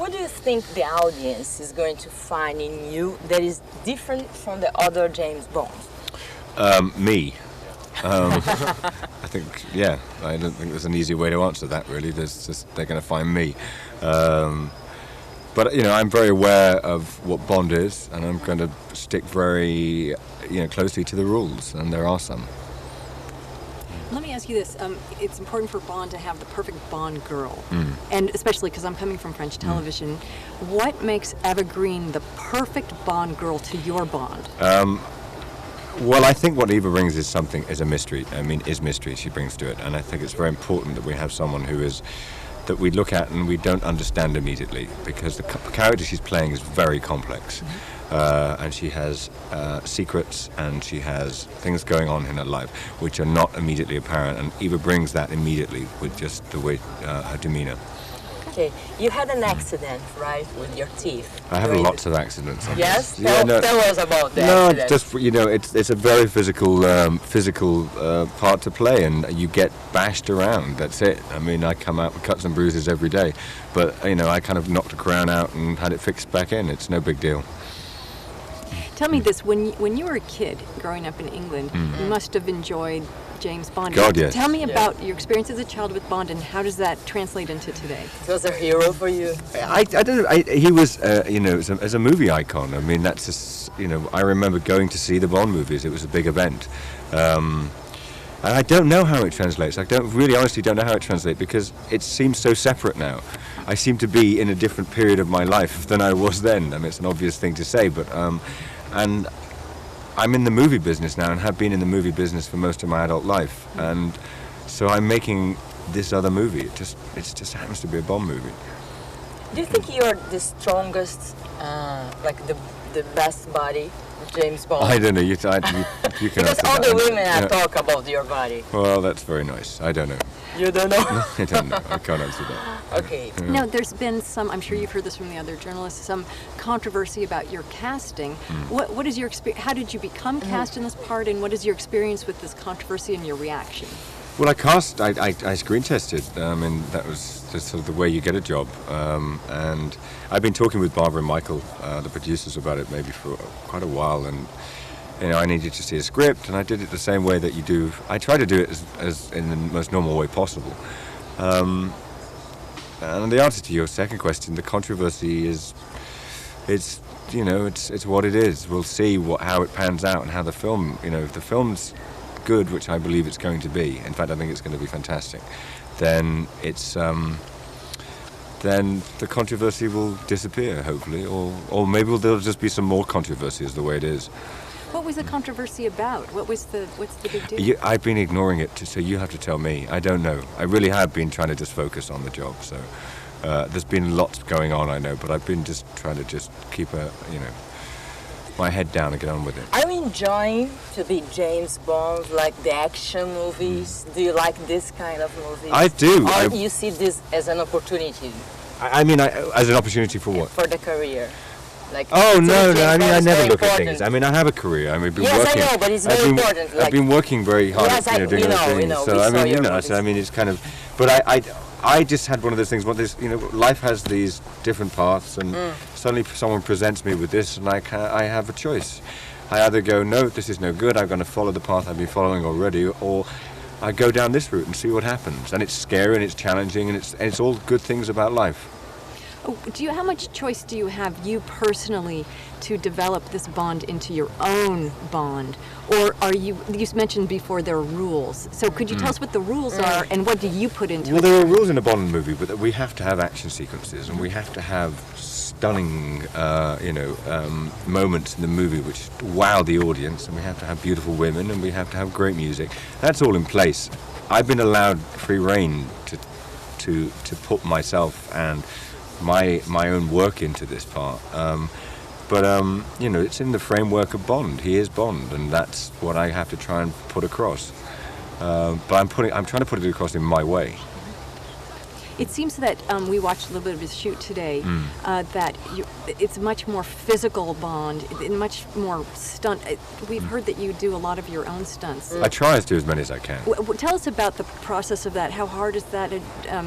What do you think the audience is going to find in you that is different from the other James Bonds? Me. I think, yeah, I don't think there's an easy way to answer that, really. They're going to find me. But, you know, I'm very aware of what Bond is, and I'm going to stick very, closely to the rules, and there are some. Let me ask you this. It's important for Bond to have the perfect Bond girl, and especially because I'm coming from French television. What makes Eva Green the perfect Bond girl to your Bond? Well, I think what Eva brings is a mystery. Is mystery she brings to it, and I think it's very important that we have someone that we look at and we don't understand immediately, because the character she's playing is very complex. And she has secrets, and she has things going on in her life which are not immediately apparent, and Eva brings that immediately with just the way her demeanor. Okay, you had an accident, right, with your teeth? I have lots of accidents. Yes? Yeah, tell us about that. No, it's just, it's a very physical part to play, and you get bashed around, that's it. I come out with cuts and bruises every day, but, I kind of knocked a crown out and had it fixed back in. It's no big deal. Tell me this, when you were a kid growing up in England, you must have enjoyed James Bond. God, yes. Tell me about your experience as a child with Bond, and how does that translate into today? He was a hero for you? I don't know. He was, as a movie icon. That's just, I remember going to see the Bond movies. It was a big event. And I don't know how it translates. I honestly don't know how it translates, because it seems so separate now. I seem to be in a different period of my life than I was then. It's an obvious thing to say, but and I'm in the movie business now, and have been in the movie business for most of my adult life, and so I'm making this other movie. It just happens to be a Bond movie. Do you think you're the strongest, the best body, James Bond? I don't know. You can because all the women talk about your body. Well, that's very nice. I don't know. You don't know? I don't know. I can't answer that. Okay. Yeah. Now, there's been some, I'm sure you've heard this from the other journalists, some controversy about your casting. What is your experience? How did you become cast in this part, and what is your experience with this controversy and your reaction? Well, I screen tested. That was just sort of the way you get a job. And I've been talking with Barbara and Michael, the producers, about it maybe for quite a while, and I needed to see a script, and I did it the same way that you do. I try to do it as in the most normal way possible. And the answer to your second question, the controversy is, it's what it is. We'll see how it pans out, and how the film, if the film's good, which I believe it's going to be. In fact, I think it's going to be fantastic. Then then the controversy will disappear, hopefully, or maybe there'll just be some more controversy as the way it is. What was the controversy about? What's the big deal? I've been ignoring it, so you have to tell me. I don't know. I really have been trying to just focus on the job. So there's been lots going on, I know, but I've been just trying to just keep my head down and get on with it. Are you enjoying to be James Bond, like the action movies? Do you like this kind of movies? I do. Or do you see this as an opportunity? As an opportunity for what? For the career. No. I never look at things. I have a career. I've been working. I know, but it's very important. I've been working very hard, doing other things. It's kind of. But I just had one of those things. Life has these different paths, and suddenly someone presents me with this, and I have a choice. I either go, no, this is no good. I'm going to follow the path I've been following already, or I go down this route and see what happens. And it's scary, and it's challenging, and it's all good things about life. How much choice do you have, you personally, to develop this Bond into your own Bond? Or you mentioned before there are rules. So could you tell us what the rules are, and what do you put into it? Well, there are rules in a Bond movie, but we have to have action sequences, and we have to have stunning, moments in the movie which wow the audience, and we have to have beautiful women, and we have to have great music. That's all in place. I've been allowed free rein to put myself and my own work into this part, but it's in the framework of Bond. He is Bond, and that's what I have to try and put across. But I'm trying to put it across in my way. It seems that we watched a little bit of his shoot today. That it's much more physical Bond, much more stunt. We've heard that you do a lot of your own stunts. I try to do as many as I can. Tell us about the process of that. How hard is that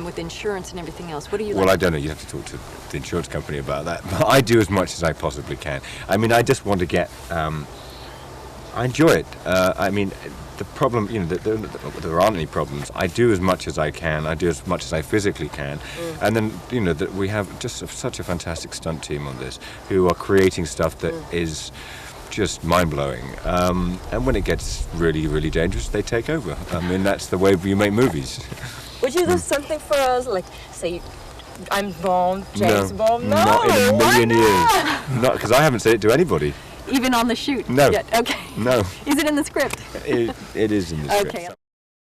with insurance and everything else? What do you? Well, I don't know. You have to talk to the insurance company about that. But I do as much as I possibly can. I mean, I just want to get. I enjoy it. I mean, the problem, there aren't any problems. I do as much as I can. I do as much as I physically can. And then, that we have just such a fantastic stunt team on this who are creating stuff that is just mind-blowing. And when it gets really, really dangerous, they take over. I mean, that's the way you make movies. Would you do something for us, like, say, I'm Bond, James Bond? No, not in a million years. Not because I haven't said it to anybody. Even on the shoot? No. Yet. Okay. No. Is it in the script? It is in the script. Okay.